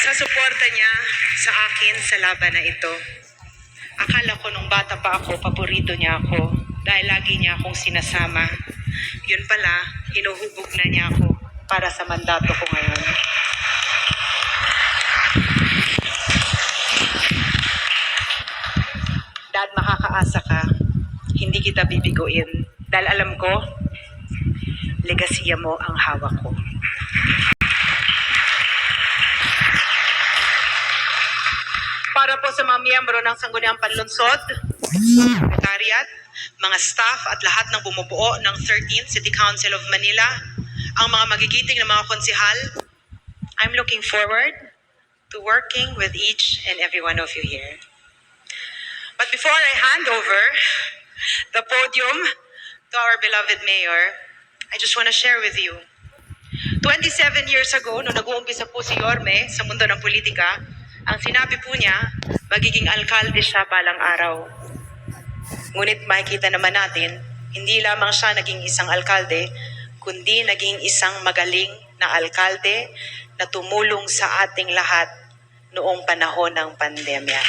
Sa suporta niya sa akin sa laban na ito. Akala ko nung bata pa ako, paborito niya ako dahil lagi niya akong sinasama. Yun pala, hinuhubog na niya ako para sa mandato ko ngayon. Dad, makakaasa ka. Hindi kita bibiguin dahil alam ko, legasiya mo ang hawak ko. Para po sa mga miyembro ng Sangguniang Panlunsod, Secretariat, mga staff at lahat ng bumubuo ng 13th City Council of Manila, ang mga magigiting na mga konsihal, I'm looking forward to working with each and every one of you here. But before I hand over the podium to our beloved Mayor, I just want to share with you. 27 years ago, nung nag-uumpisa po si Yorme sa mundo ng politika, ang sinabi po niya, magiging alkalde siya balang araw. Ngunit makikita naman natin, hindi lamang siya naging isang alkalde, kundi naging isang magaling na alkalde na tumulong sa ating lahat noong panahon ng pandemya.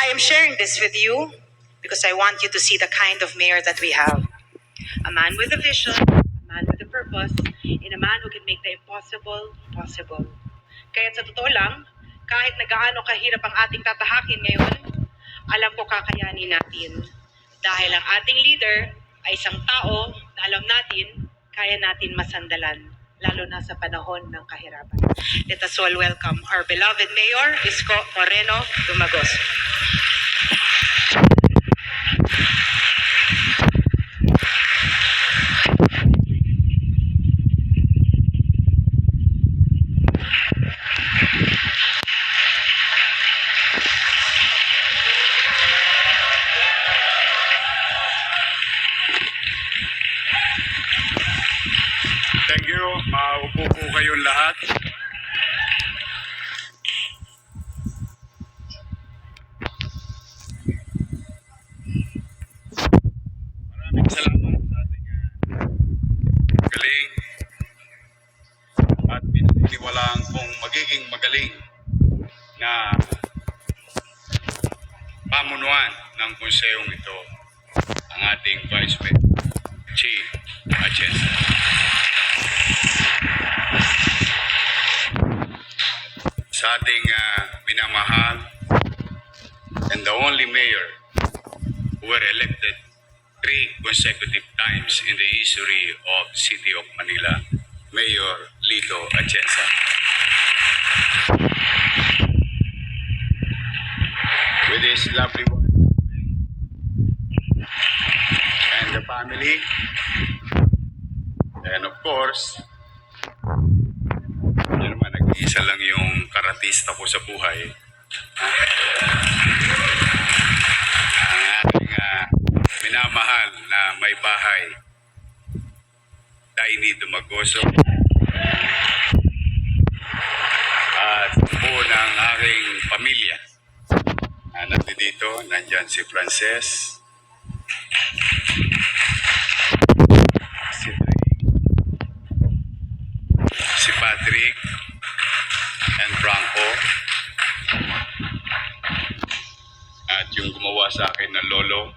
I am sharing this with you because I want you to see the kind of mayor that we have. A man with a vision, a man with a purpose, and a man who can make the impossible possible. Kaya sa totoo lang, kahit na gaano kahirap ang ating tatahakin ngayon, alam ko kakayanin natin. Dahil ang ating leader ay isang tao na alam natin, kaya natin masandalan, lalo na sa panahon ng kahirapan. Let us all welcome our beloved Mayor, Isko Moreno Dumagos. Thank you. Maupo po kayong lahat. Maraming salamat sa ating galing at pinaniniwalaan kong magiging magaling na pamunuan ng konsehong ito ang ating Vice Mayor, Chief Atienza. Sa ating minamahal and the only mayor who were elected 3 consecutive times in the history of City of Manila, Mayor Lito Atienza. With his lovely wife and the family, and of course, yun naman, nag-iisa lang yung karatista ko sa buhay. Ang ating minamahal na may bahay, Tiny Dumagoso, at po ng aking pamilya. Nandito, nandyan si Frances, si Drake, si Patrick, and Franco, at yung gumawa sa akin na lolo,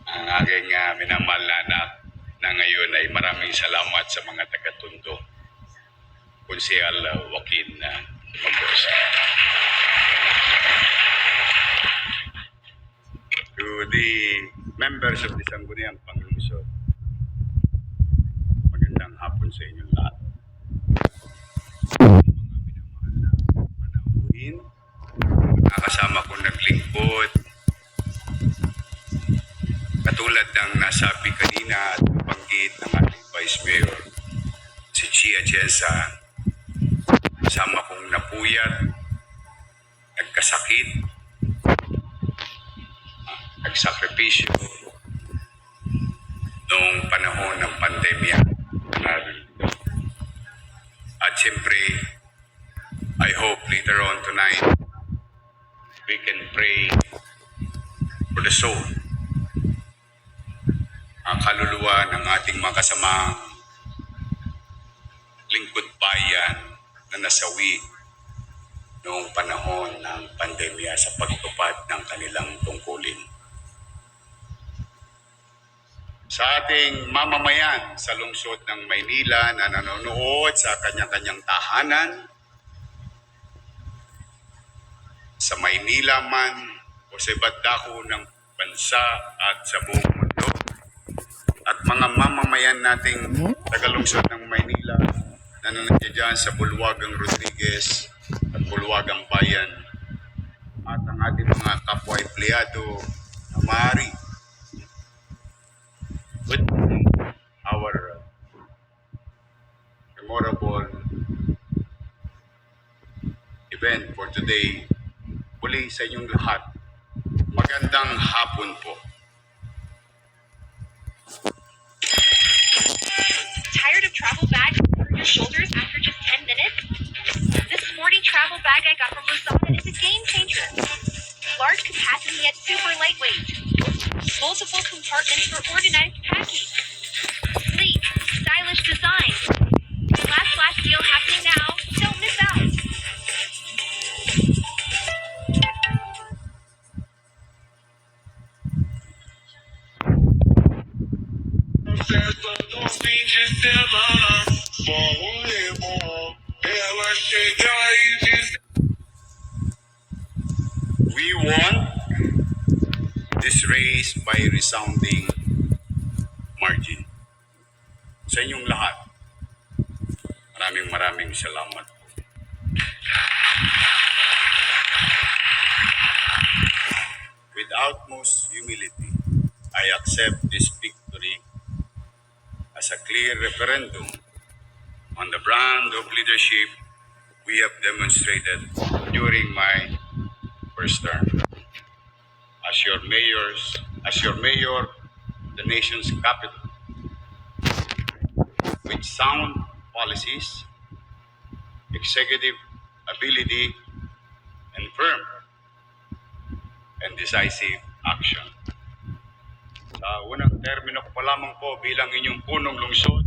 ang aking minamahal na anak na ngayon ay maraming salamat sa mga taga-Tondo, Konsehal Joaquin Dumagos. To the members of the Sangguniang Panlunsod, magandang hapon sa inyong lahat. Mga minamahal na panauhin, nakasama kong naglingkod, katulad ng nasabi kanina at nabanggit ng ating Vice Mayor, si Chi Atienza, kasama kong napuyat, nagkasakit, nagsakripisyo noong panahon ng pandemya. At siyempre, I hope later on tonight we can pray for the soul, ang kaluluwa ng ating mga kasamang lingkod bayan na nasawi noong panahon ng pandemya sa pagtupad ng kanilang tungkulin. Sa ating mamamayan sa lungsod ng Maynila na nanonood sa kanya-kanyang tahanan, sa Maynila man o sa iba't dako ng bansa at sa buong mundo, at mga mamamayan nating tagalungsod ng Maynila na nandiyan sa Bulwagang Rodriguez at Bulwagang Bayan, at ang ating mga kapwa-empleyado na maaari witnessing our memorable event for today. Muli sa inyong lahat, magandang hapon po. Tired of travel bags over your shoulders after just 10 minutes? This sporty travel bag I got from Lazada is a game changer. Large capacity yet super lightweight. Multiple compartments for organized packing. Sleek, stylish design. Last flash deal happening now. Don't miss out. We won this race by resounding margin. Sa inyong lahat, maraming salamat. With utmost humility, I accept this victory as a clear referendum on the brand of leadership we have demonstrated during my first term as your mayor, the nation's capital, with sound policies, executive ability, and firm and decisive action. Sa unang termino ko pa lamang po bilang inyong punong lungsod,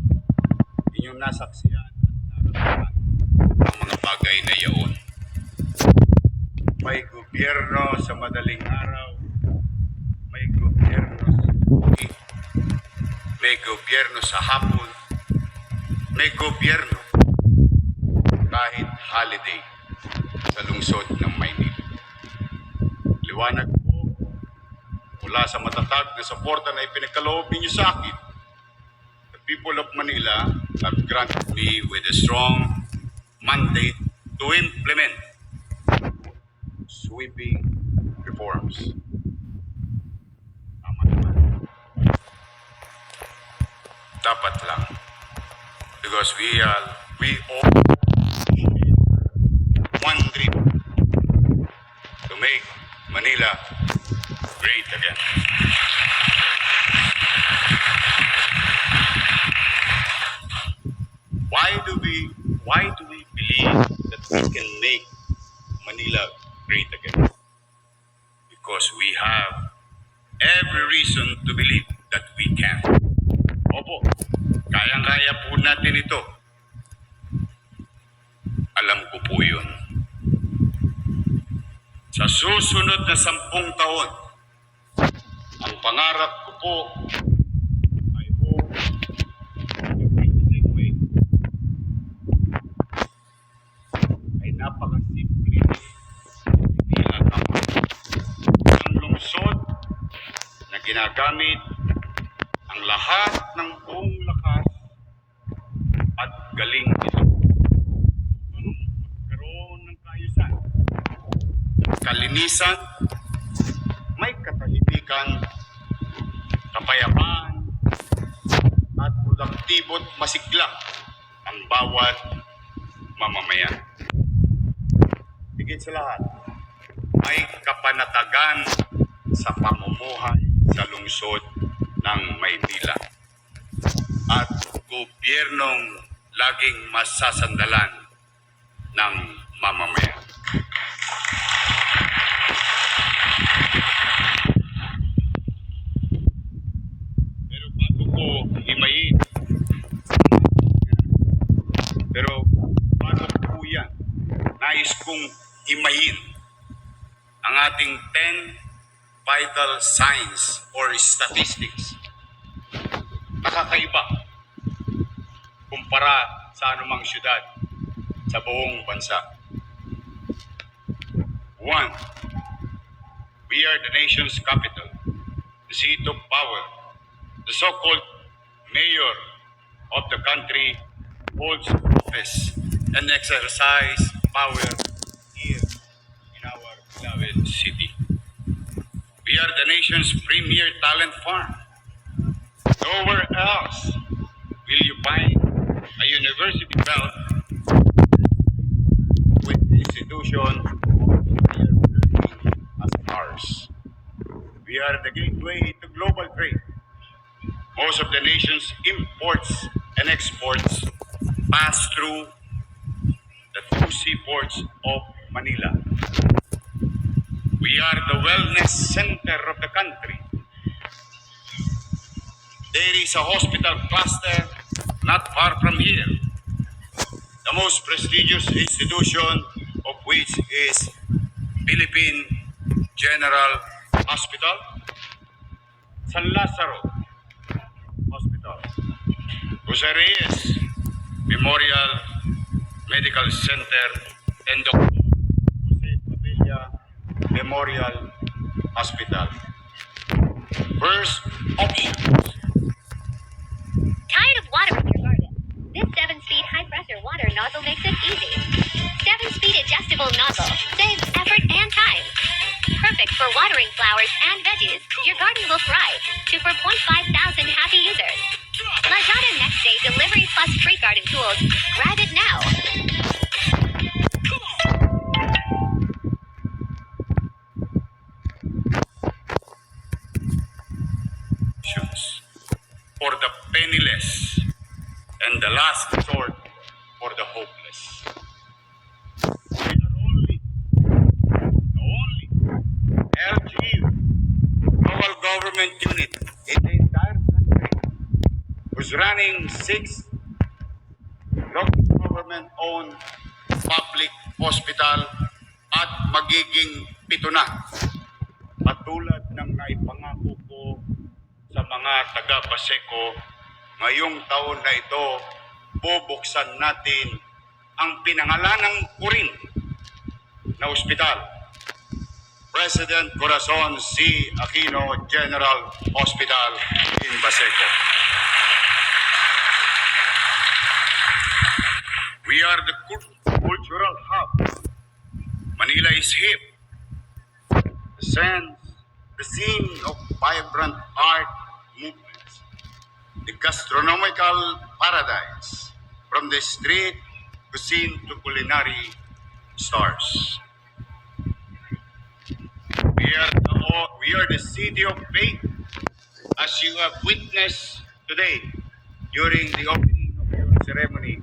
inyong nasaksiyan at naranasan ang mga bagay na yaon. May gobyerno sa madaling araw, may gobyerno sa gabi, may gobyerno sa hapon, may gobyerno kahit holiday sa lungsod ng Maynila. Liwanag po mula sa matatag na suporta na ipinagkaloob ninyo sa akin. The people of Manila have granted me with a strong mandate to implement sweeping reforms. Tama naman. Dapat lang. Because we all one dream to make Manila great again. Why do we believe that we can make Manila great again? Because we have every reason to believe that we can. Opo, kayang-kaya po natin ito. Alam ko po yun. Sa susunod na 10 taon, ang pangarap ko po ay hope the basic way ay napakasimple. Hindi lang ang lungsod na ginagamit ang lahat ng buong lakas at galing nito magkaroon ng kaayusan, kalinisan, may katahimikan, kapayapaan, at produktibo't masigla ang bawat mamamayan. Higit sa lahat, may kapanatagan sa pamumuhay sa lungsod ng Maynila at gobyernong laging masasandalan ng mamamayan. nais kong himayin ang ating 10 vital signs or statistics. Nakakaiba kumpara sa anumang syudad sa buong bansa. 1. We are the nation's capital, the seat of power. The so-called mayor of the country holds office and exercise power here in our beloved city. We are the nation's premier talent farm. Nowhere else will you find a university belt with institution of higher learning as ours. We are the gateway to global trade. Most of the nation's imports and exports pass through the two seaports of Manila. We are the wellness center of the country. There is a hospital cluster not far from here. The most prestigious institution of which is Philippine General Hospital, San Lazaro Hospital, Jose Reyes Memorial Medical Center, and Dr. Jose Padilla Memorial Hospital. First option. Tired of watering your garden? This 7-speed high-pressure water nozzle makes it easy. 7-speed adjustable nozzle saves effort and time. Perfect for watering flowers and veggies. Your garden will thrive. 2 for 0.5 thousand happy users. Lazada Next Day Delivery Plus Free Garden Tools. Grab it now. For the penniless and the last resort for the hopeless. We are the only LGU, local government unit in the entire country who's running 6 local government-owned public hospital at magiging 7 na. Patulad ng naipangako ko sa mga taga-Baseco, ngayong taon na ito, bubuksan natin ang pinangalanang Kurin na ospital. President Corazon C. Aquino General Hospital in Baseco. We are the cultural hub. Manila is hip. The scene of vibrant art movements, the gastronomical paradise, from the street cuisine to culinary stars. We are the city of faith, as you have witnessed today during the opening of your ceremony.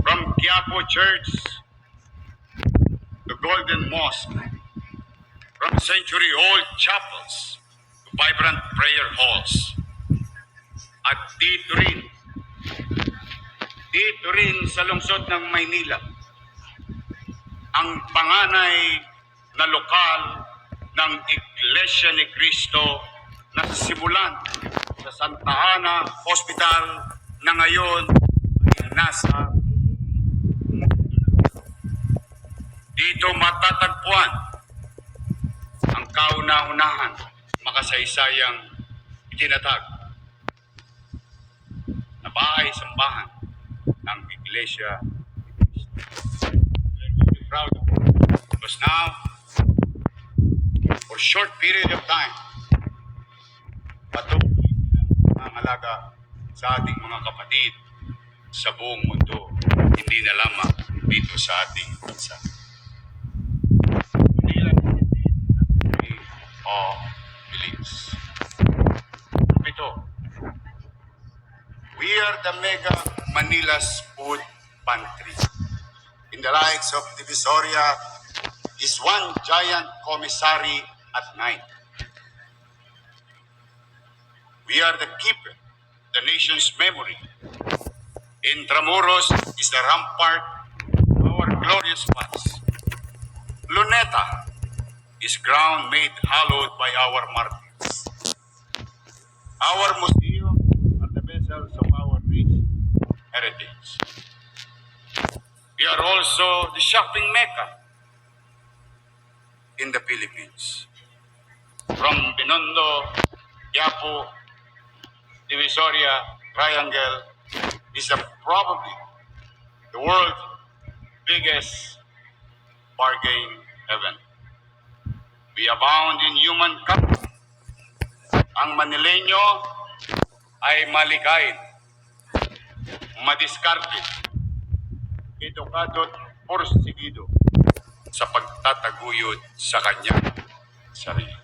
From Quiapo Church to Golden Mosque, from century-old chapels to vibrant prayer halls. At dito rin sa lungsod ng Maynila, ang panganay na lokal ng Iglesia ni Cristo na simulan sa Santa Ana Hospital na ngayon ay nasa dito matatagpuan ang kauna-unahan makasaysayang itinatag na bahay-sambahan ng Iglesia. We're proud of it. Because now, for a short period of time, patuloy silang mangalaga sa ating mga kapatid sa buong mundo, hindi na lamang dito sa ating bansa. Beliefs. Ito, we are the mega Manila's food pantry. In the likes of Divisoria is one giant commissary at night. We are the keeper, the nation's memory. Intramuros is the rampart of spots. Luneta is ground made hallowed by our martyrs. Our museums are the vessels of our rich heritage. We are also the shopping mecca in the Philippines. From Binondo, Quiapo, Divisoria, Triangle is probably the world's biggest bargain heaven. We abound in human capital. Ang Manileño ay malikain, madiskarte, edukado at porsigido sa pagtataguyod sa kanyang sarili.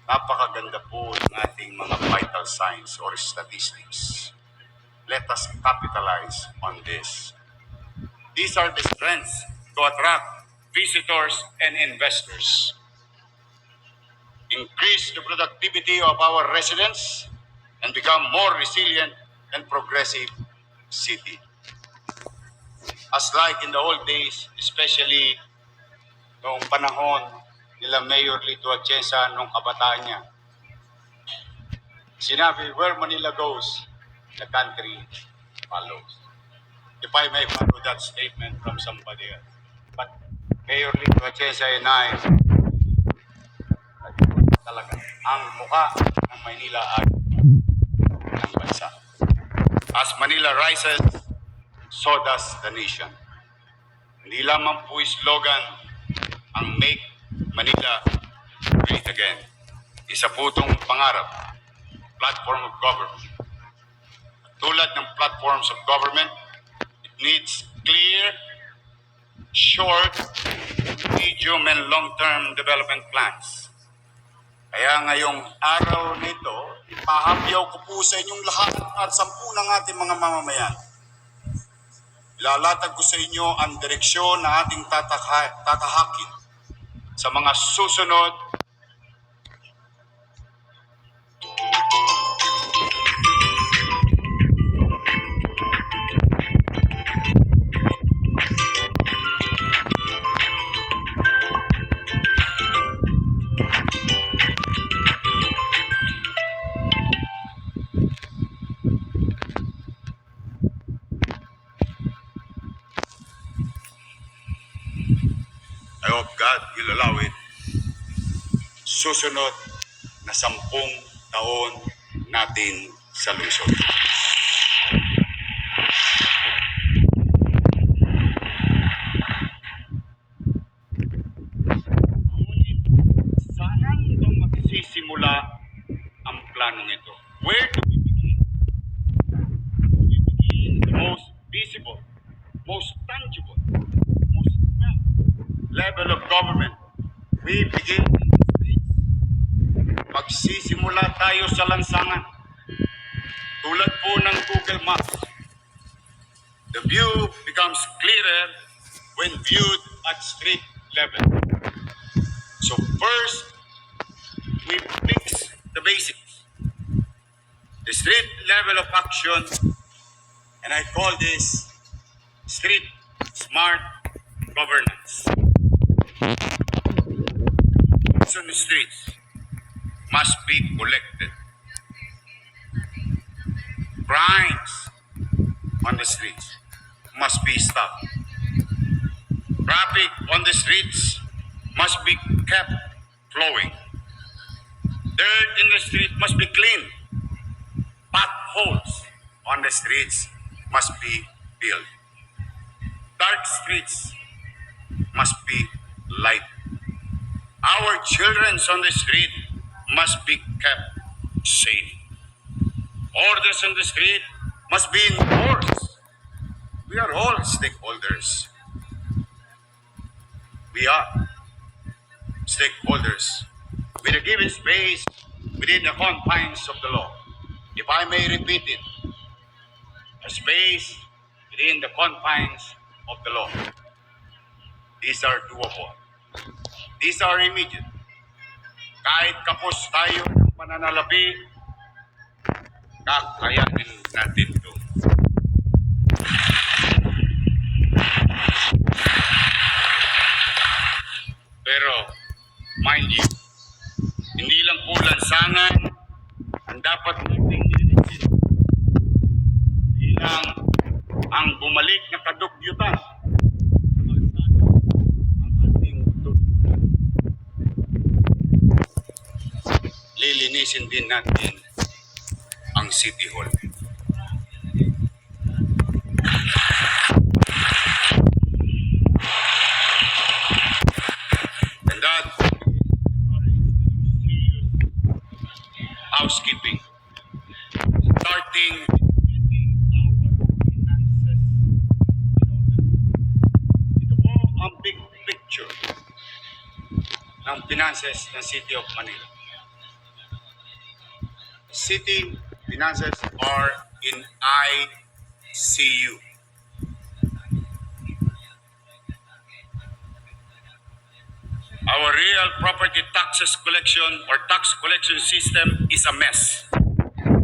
Napakaganda po ng ating mga vital signs or statistics. Let us capitalize on this. These are the strengths to attract visitors and investors. Increase the productivity of our residents and become more resilient and progressive city. As like in the old days, especially noong panahon nila Mayor Lito Atienza nung kabataan niya, sinabi, where Manila goes, the country follows. If I may borrow that statement from somebody else. But Mayor Lito Atienza and I, talaga, ang mukha ng Manila ay ng bansa. As Manila rises, so does the nation. Hindi lamang po slogan ang Make Manila Great Again. Isa po itong pangarap, platform of government. Tulad ng platforms of government, it needs clear, short, medium, and long-term development plans. Kaya ngayong araw nito, ipahabyaw ko po sa inyong lahat at 10 ng ating mga mamamayan. Ilalatag ko sa inyo ang direksyon na ating tatahakin sa mga susunod I hope God will allow it. Susunod na 10 taon natin sa lungsod. Ngunit saan ba magsisimula ang planong ito? Where do we begin? We begin the most visible, most tangible, most felt level of government. We begin in the streets. Magsisimula tayo sa lansangan. Tulad po ng Google Maps. The view becomes clearer when viewed at street level. So first, we fix the basics. The street level of action, and I call this street smart governance. On the streets must be collected. Crimes on the streets must be stopped. Traffic on the streets must be kept flowing. Dirt in the street must be cleaned. Potholes on the streets must be filled. Dark streets must be lighted. Our children on the street must be kept safe. Orders on the street must be enforced. We are all stakeholders. We are stakeholders with a given space within the confines of the law. If I may repeat it, a space within the confines of the law. These are doable. These are immediate. Kahit kapos tayo ng pananalapi, kakayanin natin ito. bumalik na kadugyutan sa kalsada ang ating tutulungan. Lilinisin din natin ang City Hall. And that housekeeping, starting with getting our finances in order. Ito po ang big picture ng finances ng City of Manila. City finances are in ICU. Our real property taxes collection or tax collection system is a mess.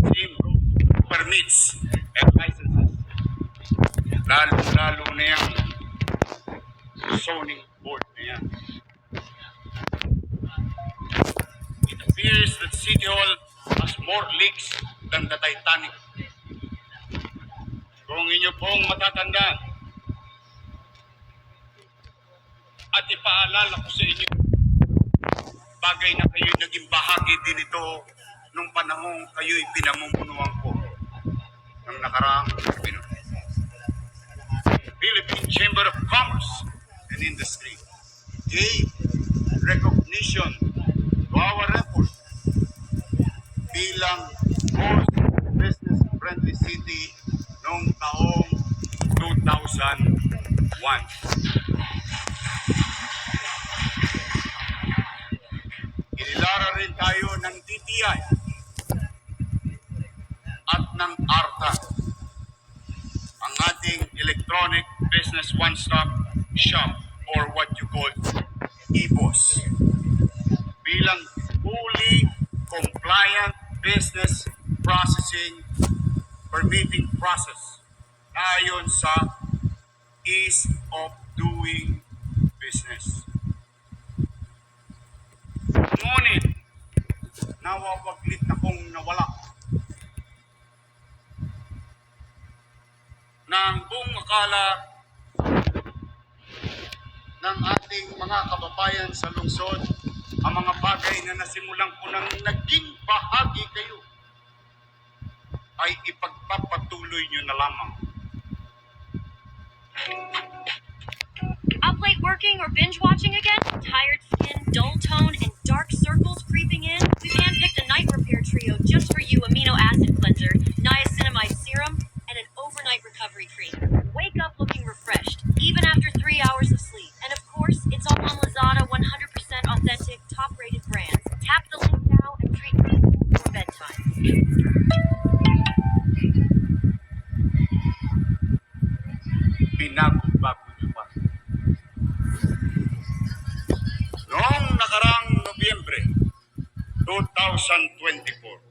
Same goes for permits and licenses. Lalo na yung zoning board na yan. It appears that City Hall has more leaks than the Titanic. Kung inyo pong matatandaan, at ipaalala ko sa inyo, bagay na kayo'y naging bahagi din ito nung panahong kayo'y pinamumunuan ko ng nakaraang Pilipino. Philippine Chamber of Commerce and Industry gave recognition to our effort bilang most business-friendly city noong taong 2001. Inilara rin tayo ng DTI at ng ARTA, ang ating Electronic Business One-Stop Shop or what you call EBOS, bilang fully compliant business processing permitting process na ayon sa ease of doing business. Ngunit, nawawaglit akong nawala ng buong akala ng ating mga kababayan sa lungsod ang mga bagay na nasimulan ko nang naging bahagi kayo ay ipagpapatuloy nyo na lamang. Up late working or binge watching again? Tired skin, dull tone, and dark circles creeping in? We've handpicked a night repair trio just for you: amino acid cleanser, niacinamide serum, and an overnight recovery cream. Wake up looking refreshed, even after 3 hours of sleep. And of course, it's all on Lazada, 100% authentic, top-rated brands. Tap the link now and treat me before bedtime. Binago-bago nyo pa. Noong nakaraang Nobyembre 2024,